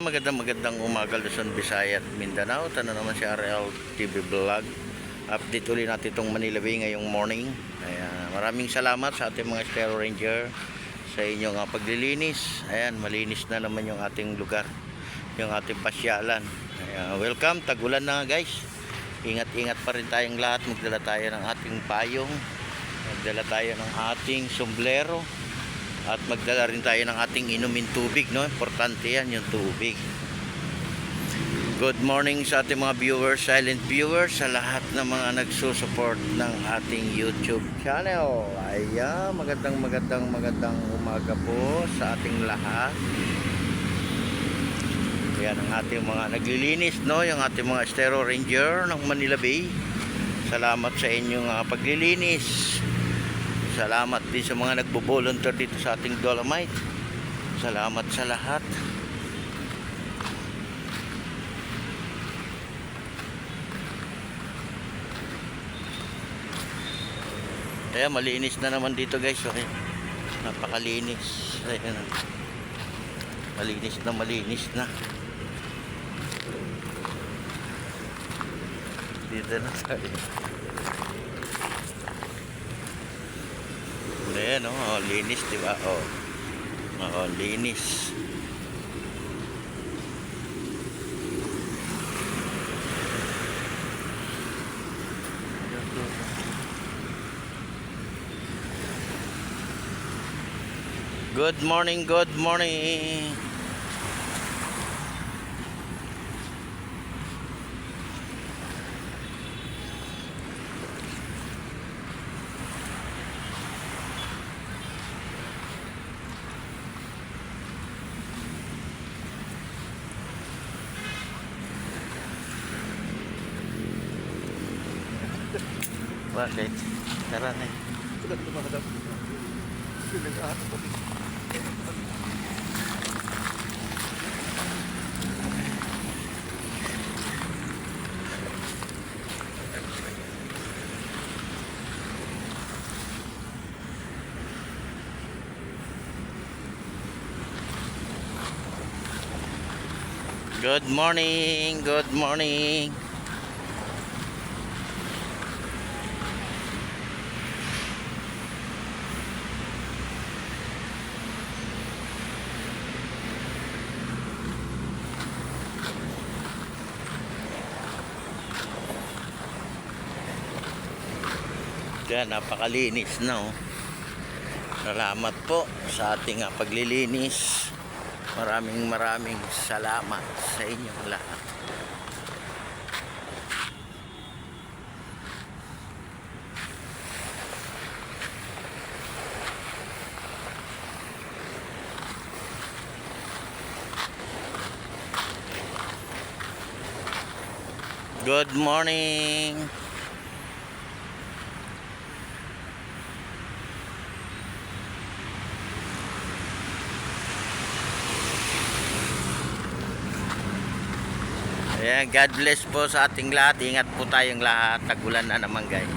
Magandang umaga Luzon, Visayas, Mindanao. Tano naman si RL TV Vlog. Update ulit natin itong Manila Bay ngayong morning. Ayan, maraming salamat sa ating mga Stero Ranger sa inyong paglilinis. Ayan, malinis na naman yung ating lugar, yung ating pasyalan. Ayan, welcome, tagulan na guys. Ingat-ingat pa rin tayong lahat. Magdala tayo ng ating payong, magdala tayo ng ating sombrero, at magdala rin tayo ng ating inumin tubig, no? Importante yan, yung tubig. Good morning sa ating mga viewers, silent viewers, sa lahat ng mga nagsusupport ng ating YouTube channel. Ayan, magandang umaga po sa ating lahat. Yan ang ating mga naglilinis, no? Yung ating mga Stero Ranger ng Manila Bay. Salamat sa inyong paglilinis. Salamat din sa mga nagbo-volunteer dito sa ating Dolomite. Salamat sa lahat. Kaya malinis na naman dito guys. Okay. Napakalinis. Ayan. Malinis na. Dito na tayo. Ayan, oh, linis, diba? Oh, linis. Good morning. Bakit? Tara na. Good morning. Yan, napakalinis na, oh. Salamat po sa ating paglilinis. Maraming salamat sa inyong lahat. Good morning. Ayan, God bless po sa ating lahat. Ingat po tayong lahat. Tagulan na naman guys.